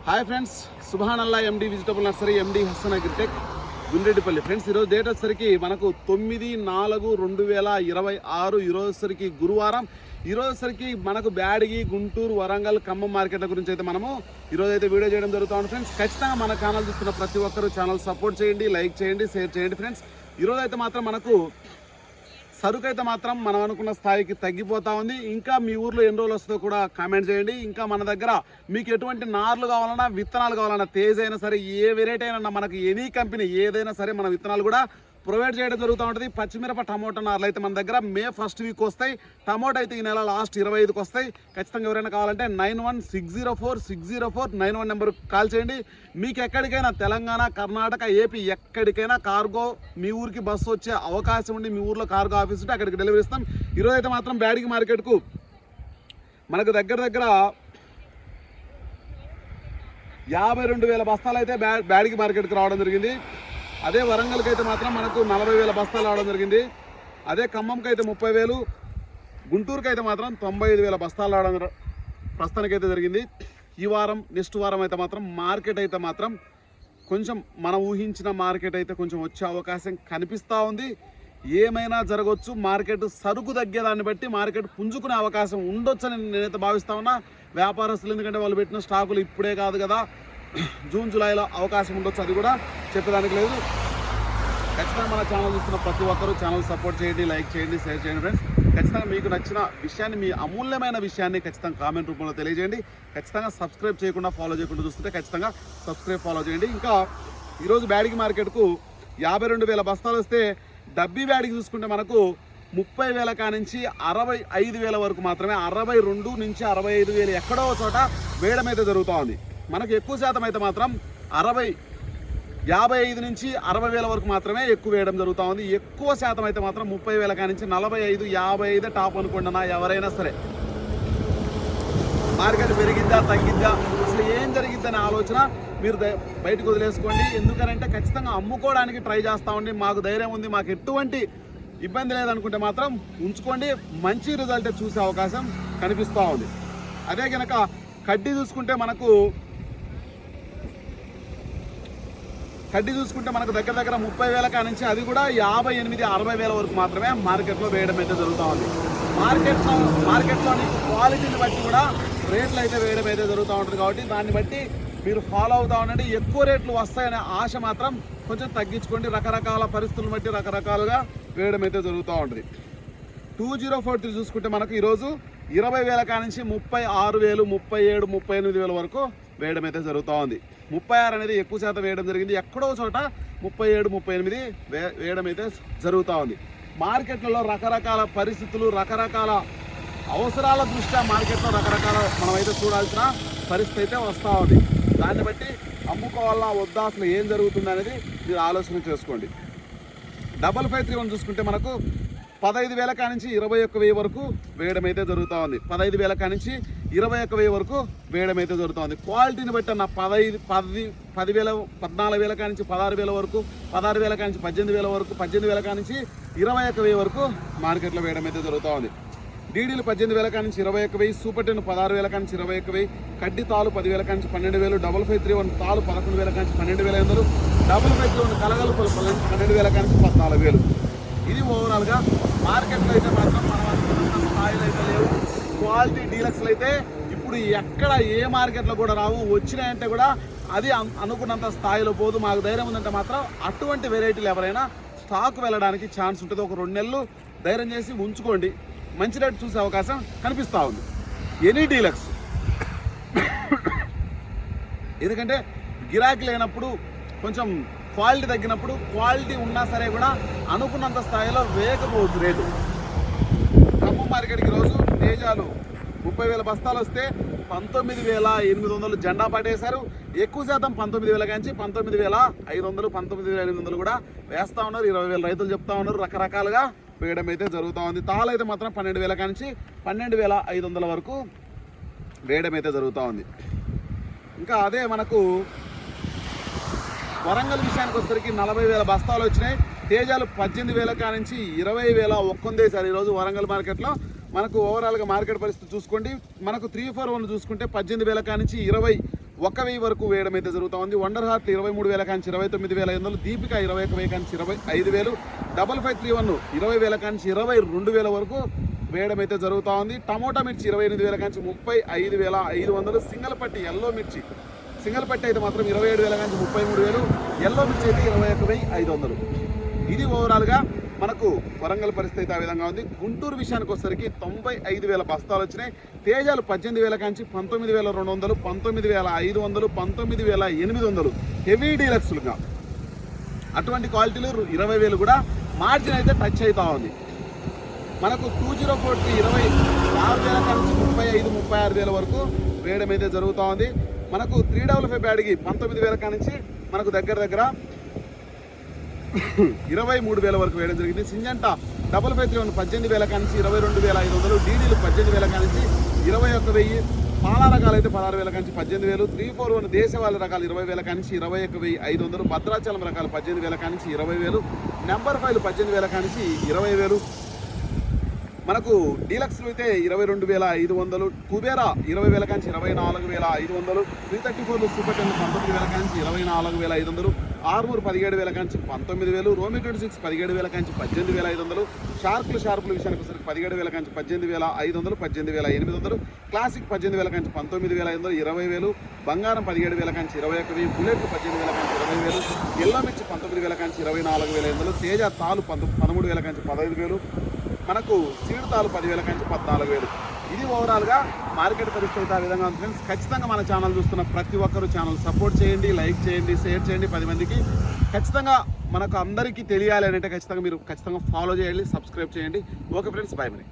Hi friends, Subhanallah MD vegetable nursery, MD Hasan agritech, Gundreddipalli. Friends, ఈరోజు date వచ్చేసరికి మనకు 9/4/2026. ఈరోజు వచ్చేసరికి గురువారం. ఈరోజు వచ్చేసరికి మనకు బ్యాడగి, గుంటూరు, వరంగల్, ఖమ్మం మార్కెట్ల గురించి అయితే మనము ఈరోజు అయితే వీడియో చేయడం జరుగుతుంది. ఫ్రెండ్స్, ఖచ్చితంగా మన ఛానల్ చూస్తున్న ప్రతి ఒక్కరు ఛానల్ సపోర్ట్ చేయండి, లైక్ చేయండి, షేర్ చేయండి. ఫ్రెండ్స్, ఈరోజు అయితే మాత్రం మనకు సరుకు అయితే మాత్రం మనం అనుకున్న స్థాయికి తగ్గిపోతూ ఉంది. ఇంకా మీ ఊర్లో ఎన్ని రోజులు వస్తుందో కూడా కామెంట్ చేయండి. ఇంకా మన దగ్గర మీకు ఎటువంటి నార్లు కావాలన్నా, విత్తనాలు కావాలన్నా, తేజ్ అయినా సరే, ఏ వెరైటీ అయినా మనకు ఎనీ కంపెనీ ఏదైనా సరే మన విత్తనాలు కూడా ప్రొవైడ్ చేయడం జరుగుతూ ఉంటుంది. పచ్చిమిరప, టమోటా నార్లు అయితే మన దగ్గర మే 1st వీక్ వస్తాయి. టమోటా అయితే ఈ నెల లాస్ట్ 25కి వస్తాయి. ఖచ్చితంగా ఎవరైనా కావాలంటే 9160460491 నెంబర్కి కాల్ చేయండి. మీకు ఎక్కడికైనా తెలంగాణ, కర్ణాటక, ఏపీ ఎక్కడికైనా కార్గో మీ ఊరికి బస్సు వచ్చే అవకాశం ఉండి, మీ ఊర్లో కార్గో ఆఫీస్ ఉంటే అక్కడికి డెలివరీ ఇస్తాం. ఈరోజు అయితే మాత్రం బ్యాడగి మార్కెట్కు మనకు దగ్గర 52,000 బస్తాలు అయితే బ్యాడగి మార్కెట్కి రావడం జరిగింది. అదే వరంగల్కి అయితే మాత్రం మనకు 40,000 బస్తాలు రావడం జరిగింది. అదే ఖమ్మంకి అయితే 30,000, గుంటూరుకి అయితే మాత్రం 95,000 బస్తాలు రావడం ప్రస్తుతానికైతే జరిగింది. ఈ వారం, నెక్స్ట్ వారం అయితే మాత్రం మార్కెట్ అయితే మాత్రం కొంచెం మనం ఊహించిన మార్కెట్ అయితే కొంచెం వచ్చే అవకాశం కనిపిస్తూ ఉంది. ఏమైనా జరగవచ్చు. మార్కెట్ సరుకు తగ్గేదాన్ని బట్టి మార్కెట్ పుంజుకునే అవకాశం ఉండొచ్చని నేనైతే భావిస్తా ఉన్నా. వ్యాపారస్తులు, ఎందుకంటే వాళ్ళు పెట్టిన స్టాకులు ఇప్పుడే కాదు కదా, జూన్ జూలైలో అవకాశం ఉండొచ్చు. అది కూడా చెప్పేదానికి లేదు. ఖచ్చితంగా మన ఛానల్ చూస్తున్న ప్రతి ఒక్కరూ ఛానల్ సపోర్ట్ చేయండి, లైక్ చేయండి, షేర్ చేయండి. ఫ్రెండ్స్, ఖచ్చితంగా మీకు నచ్చిన విషయాన్ని, మీ అమూల్యమైన విషయాన్ని ఖచ్చితంగా కామెంట్ రూపంలో తెలియజేయండి. ఖచ్చితంగా సబ్స్క్రైబ్ చేయకుండా, ఫాలో చేయకుండా చూస్తుంటే ఖచ్చితంగా సబ్స్క్రైబ్, ఫాలో చేయండి. ఇంకా ఈరోజు బ్యాడగి మార్కెట్కు 52,000 బస్తాలు వస్తే, డబ్బీ బ్యాడగి చూసుకుంటే మనకు 30,000 కానించి 65,000 వరకు మాత్రమే, 62 నుంచి 65,000 ఎక్కడో చోట వేయడం అయితే జరుగుతూ ఉంది. మనకు ఎక్కువ శాతం అయితే మాత్రం 55 నుంచి 60,000 వరకు మాత్రమే ఎక్కువ వేయడం జరుగుతూ ఉంది. ఎక్కువ శాతం అయితే మాత్రం 30,000 కానించి 45, 55 టాప్ అనుకుంటున్నా. ఎవరైనా సరే మార్కెట్ పెరిగిద్దా, తగ్గిద్దా, అసలు ఏం జరిగిద్దనే ఆలోచన మీరు బయటకు వదిలేసుకోండి. ఎందుకనంటే ఖచ్చితంగా అమ్ముకోవడానికి ట్రై చేస్తూ ఉండి, మాకు ధైర్యం ఉంది, మాకు ఎటువంటి ఇబ్బంది లేదనుకుంటే మాత్రం ఉంచుకోండి. మంచి రిజల్ట్ చూసే అవకాశం కనిపిస్తూ ఉంది. అదే కనుక కడ్డీ చూసుకుంటే మనకు దగ్గర 30,000 కానించి అది కూడా 58, 60,000 వరకు మాత్రమే మార్కెట్లో వేయడం అయితే జరుగుతూ ఉంది. మార్కెట్లోని క్వాలిటీని బట్టి కూడా రేట్లు అయితే వేయడం అయితే జరుగుతూ ఉంటుంది. కాబట్టి దాన్ని బట్టి మీరు ఫాలో అవుతూ ఉండండి. ఎక్కువ రేట్లు వస్తాయనే ఆశ మాత్రం కొంచెం తగ్గించుకోండి. రకరకాల పరిస్థితులను బట్టి రకరకాలుగా వేయడం అయితే జరుగుతూ ఉంటుంది. 2043 చూసుకుంటే మనకు ఈరోజు 20,000 కానించి 36,000, 37, 38,000 వరకు వేయడం అయితే జరుగుతూ ఉంది. 36 అనేది ఎక్కువ శాతం వేయడం జరిగింది. ఎక్కడో చోట 37, 38 వేయడం అయితే జరుగుతూ ఉంది. మార్కెట్లలో రకరకాల పరిస్థితులు, రకరకాల అవసరాల దృష్ట్యా మార్కెట్లో రకరకాల మనమైతే చూడాల్సిన పరిస్థితి అయితే వస్తూ ఉంది. దాన్ని బట్టి అమ్ముకోవాలా వద్దా, అసలు ఏం జరుగుతుంది అనేది మీరు ఆలోచన చేసుకోండి. 5531 చూసుకుంటే మనకు 15,000 కానించి 21,000 వరకు వేయడం అయితే జరుగుతూ ఉంది. 15,000 కానించి 21,000 వరకు వేయడం అయితే జరుగుతూ ఉంది. క్వాలిటీని బట్టి అన్న 10,000, 14,000 కానించి 16,000 వరకు, 16,000 కానించి 18,000 వరకు, 18,000 కానించి 21,000 వరకు మార్కెట్లో వేయడం అయితే జరుగుతూ ఉంది. డీడీలు 18,000 కానించి 21,000, సూపర్ 10 16,000 కానించి 21,000, కడ్డీ తాలు 10,000 కానించి 12,000, 5531 తాలు 11,000 కానించి 12,500, 5531 కలగలుపులు 12,000 కానించి 14,000. ఇది ఓవరాల్గా మార్కెట్లో అయితే మాత్రం మనం అనుకున్న స్థాయిలో అయితే లేవు. క్వాలిటీ డీలక్స్లు అయితే ఇప్పుడు ఎక్కడ ఏ మార్కెట్లో కూడా రావు. వచ్చినాయంటే కూడా అది అనుకున్నంత స్థాయిలో పోదు. మాకు ధైర్యం ఉందంటే మాత్రం అటువంటి వెరైటీలు ఎవరైనా స్టాక్ వెళ్ళడానికి ఛాన్స్ ఉంటుంది. ఒక 2 నెలలు ధైర్యం చేసి ఉంచుకోండి. మంచి రేటు చూసే అవకాశం కనిపిస్తూ ఉంది. ఎనీ డీలక్స్, ఎందుకంటే గిరాకీ లేనప్పుడు, కొంచెం క్వాలిటీ తగ్గినప్పుడు, క్వాలిటీ ఉన్నా సరే కూడా అనుకున్నంత స్థాయిలో వేయకపోవచ్చు రేటు. ఖమ్మం మార్కెట్కి రోజు తేజాలు 30,000 బస్తాలు వస్తే 19,800 జెండా పాటేశారు. ఎక్కువ శాతం 19,000 కాంచి 19,500, 19,800 కూడా వేస్తూ ఉన్నారు. 20,000 రైతులు చెప్తా ఉన్నారు. రకరకాలుగా వేయడం అయితే జరుగుతూ ఉంది. తాళ్ళు అయితే మాత్రం 12,000 కానించి 12,500 వరకు వేయడం అయితే జరుగుతూ ఉంది. ఇంకా అదే మనకు వరంగల్ విషయానికి వచ్చేసరికి 40,000 బస్తాలు వచ్చినాయి. తేజాలు 18,000 కానించి 20,000 ఒక్కొందేశారు ఈరోజు వరంగల్ మార్కెట్లో. మనకు ఓవరాల్గా మార్కెట్ పరిస్థితి చూసుకోండి. మనకు 341 చూసుకుంటే 18,000 కానించి 20 1,000 వరకు వేయడం అయితే జరుగుతూ ఉంది. వండర్ హార్ట్ 23,000 కాంచి 29,500, దీపిక 21,000 కాంచి 25,000, 5531 20,000 కాంచి 22,000 వరకు వేయడం అయితే జరుగుతూ ఉంది. టమోటా మిర్చి 28,000 కాంచి 35,500, సింగల్ పట్టి ఎల్లో మిర్చి సింగల్ పట్టి అయితే మాత్రం 27,000 కాంచి 33,000, ఎల్లో మిర్చి అయితే 21,500. ఇది ఓవరాల్గా మనకు వరంగల్ పరిస్థితి అయితే ఆ విధంగా ఉంది. గుంటూరు విషయానికి వచ్చేసరికి 95,000 బస్తాలు వచ్చినాయి. తేజాలు 18,000 కాంచి 19,200, 19,500, 19,800 హెవీ డీలక్స్లుగా. అటువంటి క్వాలిటీలు 20,000 కూడా మార్జిన్ అయితే టచ్ అవుతా ఉంది. మనకు 204కి 26,000 కాంచి 35,000-36,000 వరకు వేయడం అయితే జరుగుతూ ఉంది. మనకు 355 బ్యాడ్కి 19,000 కానించి మనకు దగ్గర 23,000 వరకు వేయడం జరిగింది. సింజంటా 5531 18,000 కానించి 22,500, డీడీలు 18,000 కానించి 21,000, పాల రకాలు అయితే 16,000 కానించి 18,000, 341 దేశవాళీ రకాలు 20,000 కానించి 21,500, భద్రాచలం రకాలు 18,000 కానించి 20,000, నెంబర్ 5 18,000 కానించి 20,000. మనకు డీలక్స్లు అయితే 22,500, కుబేరా 20,000 కాంచి 24,500, 334 సూపర్ 10 19,000 కాంచి 24,500, ఆర్మూర్ 17,000 కాంచి 19,000, రోమి 26 17,000 కాంచి 18,500, షార్పుల విషయానికి వచ్చరికి 17,000 కాంచి 18,500, 18,800, క్లాసిక్ 18,000 కాంచి 19,500, 20,000, బంగారం 17,000 కాంచి 21,000, బుల్లెట్లు 18,000 కాంచి 20,000, ఎల్లో మిర్చి 19,000 కాంచి 24,500, తేజ తాలు 13,000 కాంచి 15,000, మనకు సీడ్ తాలు 10,000 కాంచి 14,000. ఇది ఓవరాల్గా మార్కెట్ పరిస్థితి ఆ విధంగా ఉంది ఫ్రెండ్స్. ఖచ్చితంగా మన ఛానల్ చూస్తున్న ప్రతి ఒక్కరూ ఛానల్ సపోర్ట్ చేయండి, లైక్ చేయండి, షేర్ చేయండి 10 మందికి. ఖచ్చితంగా మనకు అందరికీ తెలియాలి అంటే ఖచ్చితంగా మీరు ఫాలో చేయండి, సబ్స్క్రైబ్ చేయండి. ఓకే ఫ్రెండ్స్, బాయ్ మరి.